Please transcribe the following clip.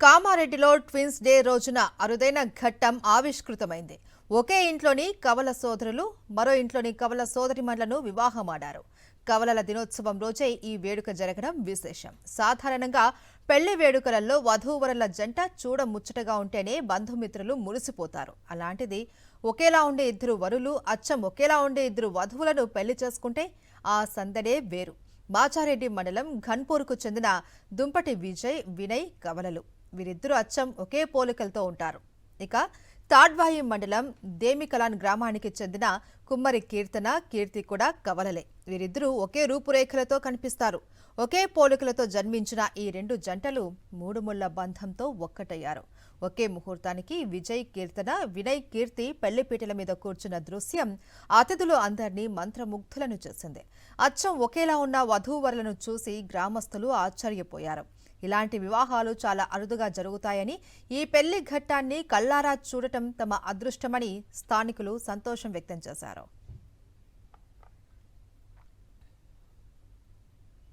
కామారెడ్డిలో twins day రోజున అరుదైన ఘట్టం ఆవిష్కృతమైంది. ఒకే ఇంట్లోని కవల సోదరులు మరో ఇంట్లోని కవల సోదరిమణులను వివాహమాడారు. కవలల దినోత్సవం రోజే ఈ వేడుక జరగడం విశేషం. సాధారణంగా పెళ్లి వేడుకలలో వధూవరుల జంట చూడముచ్చటగా ఉంటేనే బంధుమిత్రులు మురిసిపోతారు. అలాంటిది ఒకేలా ఉండే ఇద్దరు వరులు అచ్చం ఒకేలా ఉండే ఇద్దరు వధువులను పెళ్లి చేసుకుంటే ఆ సందడే వేరు. మాచారెడ్డి మండలం ఘన్పూర్కు చెందిన దుంపటి విజయ్, వినయ్ కవలలు. వీరిద్దరూ అచ్చం ఒకే పోలికలతో ఉంటారు. ఇక తాడ్వాయి మండలం దేమికలాన్ గ్రామానికి చెందిన కుమ్మరి కీర్తి కూడా కవలలే. వీరిద్దరూ ఒకే రూపురేఖలతో కనిపిస్తారు. ఒకే పోలికలతో జన్మించిన ఈ రెండు జంటలు మూడు ముళ్ల బంధంతో ఒక్కటయ్యారు. ఒకే ముహూర్తానికి వినయ్ కీర్తి పెళ్లిపీటల మీద కూర్చున్న దృశ్యం అతిథులు అందరినీ మంత్రముగ్ధులను చేసింది. అచ్చం ఒకేలా ఉన్న వధూవరులను చూసి గ్రామస్తులు ఆశ్చర్యపోయారు. ఇలాంటి వివాహాలు చాలా అరుదుగా జరుగుతాయని, ఈ పెళ్లి ఘట్టాన్ని కళ్లారా చూడటం తమ అదృష్టమని స్థానికులు సంతోషం వ్యక్తం చేశారు.